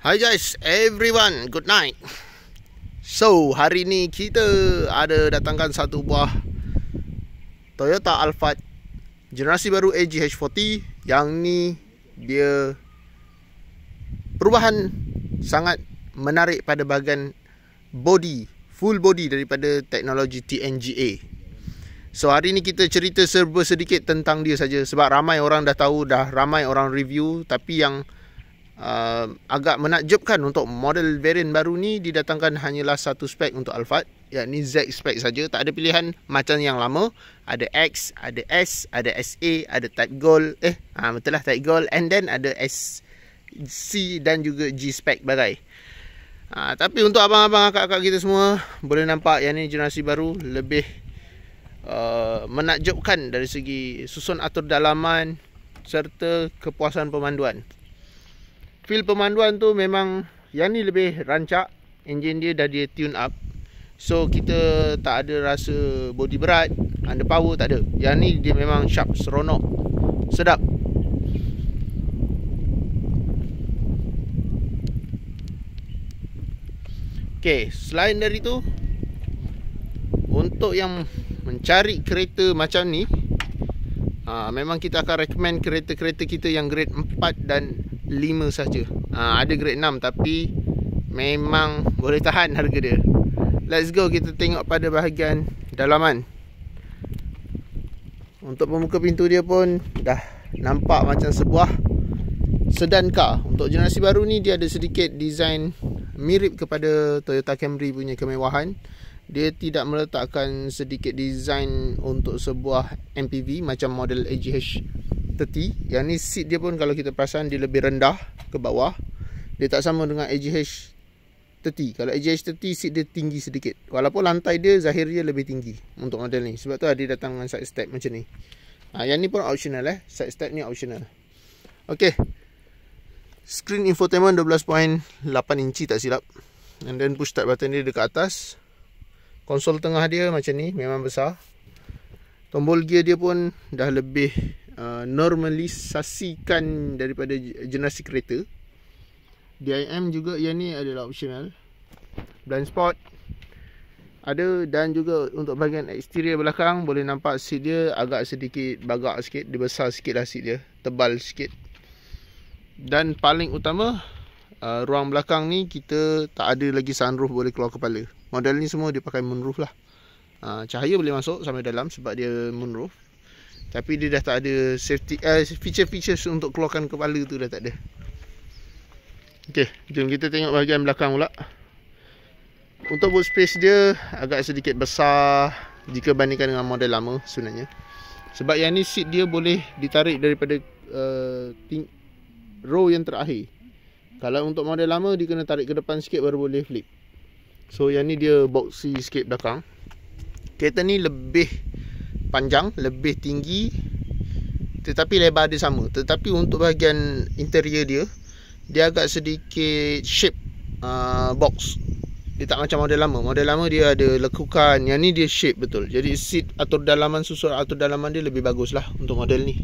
Hi guys, everyone, good night. So, hari ni kita ada datangkan satu buah Toyota Alphard generasi baru AGH40. Yang ni dia perubahan sangat menarik pada bahagian body, full body daripada teknologi TNGA. So, hari ni kita cerita serba sedikit tentang dia saja, sebab ramai orang dah tahu, dah ramai orang review. Tapi yang agak menakjubkan, untuk model variant baru ni didatangkan hanyalah satu spek untuk Alphard, yakni Z spek saja. Tak ada pilihan macam yang lama. Ada X, ada S, ada SA, ada Type Gold. Betul lah, Type Gold. And then ada SC dan juga G spek bagai. Tapi untuk abang-abang, akak-akak kita semua, boleh nampak yang ni generasi baru lebih menakjubkan dari segi susun atur dalaman serta kepuasan pemanduan. Feel pemanduan tu memang yang ni lebih rancak. Enjin dia dah dia tune up, so kita tak ada rasa body berat, under power, tak ada. Yang ni dia memang sharp, seronok, sedap. Okay, selain dari tu, untuk yang mencari kereta macam ni, memang kita akan recommend kereta-kereta kita yang grade 4 dan 5 saja. Ada grade 6 tapi memang boleh tahan harga dia. Let's go, kita tengok pada bahagian dalaman. Untuk pembuka pintu dia pun dah nampak macam sebuah sedan car. Untuk generasi baru ni dia ada sedikit design mirip kepada Toyota Camry punya kemewahan. Dia tidak meletakkan sedikit design untuk sebuah MPV macam model AGH30. Yang ni seat dia pun kalau kita perasan dia lebih rendah ke bawah. Dia tak sama dengan AGH30. Kalau AGH30 seat dia tinggi sedikit, walaupun lantai dia zahir dia lebih tinggi untuk model ni. Sebab tu dia datang dengan side step macam ni. Yang ni pun optional, side step ni optional. Okay, screen infotainment 12.8 inci tak silap. And then push start button dia dekat atas. Konsol tengah dia macam ni, memang besar. Tombol gear dia pun dah lebih normalisasikan daripada generasi kereta. DIM juga yang ni adalah optional. Blind spot ada, dan juga untuk bahagian eksterior belakang boleh nampak seat dia agak sedikit bagak sikit. Dia besar sikit lah seat dia, tebal sikit. Dan paling utama, ruang belakang ni kita tak ada lagi sunroof boleh keluar kepala. Model ni semua dia pakai moonroof lah. Cahaya boleh masuk sampai dalam sebab dia moonroof. Tapi dia dah tak ada safety feature-features untuk keluarkan kepala tu dah tak ada. Okay, jom kita tengok bahagian belakang pula. Untuk boot space dia agak sedikit besar jika bandingkan dengan model lama sebenarnya. Sebab yang ni seat dia boleh ditarik daripada row yang terakhir. Kalau untuk model lama dia kena tarik ke depan sikit baru boleh flip. So yang ni dia boxy sikit belakang. Kereta ni lebih panjang, lebih tinggi, tetapi lebar dia sama. Tetapi untuk bahagian interior dia, dia agak sedikit shape box. Dia tak macam model lama. Model lama dia ada lekukan. Yang ni dia shape betul. Jadi seat atur dalaman, susun atur dalaman dia lebih bagus lah untuk model ni.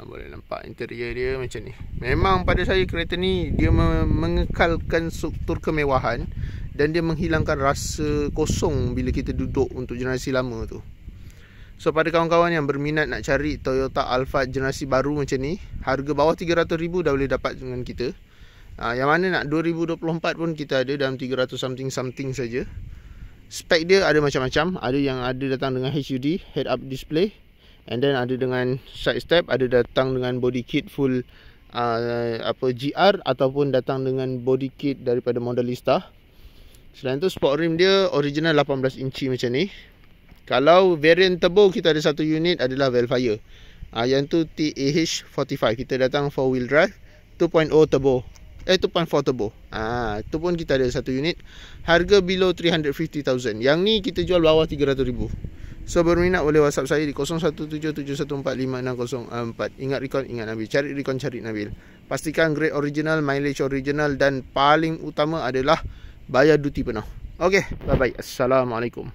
Boleh nampak interior dia macam ni. Memang pada saya kereta ni dia mengekalkan struktur kemewahan, dan dia menghilangkan rasa kosong bila kita duduk untuk generasi lama tu. So pada kawan-kawan yang berminat nak cari Toyota Alphard generasi baru macam ni, harga bawah 300,000 dah boleh dapat dengan kita. Yang mana nak 2024 pun kita ada dalam 300 something saja. Spek dia ada macam-macam. Ada yang ada datang dengan HUD, head up display. And then ada dengan side step, ada datang dengan body kit full GR, ataupun datang dengan body kit daripada Modelista. Selain tu sport rim dia original 18 inci macam ni. Kalau variant turbo kita ada satu unit adalah Velfire. Yang tu TAH45, kita datang 4 wheel drive 2.0 turbo. 2.4 turbo. Tu pun kita ada satu unit. Harga below 350,000. Yang ni kita jual bawah 300,000. So berminat boleh WhatsApp saya di 0177145604. Ingat Recon, ingat Nabil. Cari Recon, cari Nabil. Pastikan grade original, mileage original, dan paling utama adalah bayar duty penuh. Okay, bye bye. Assalamualaikum.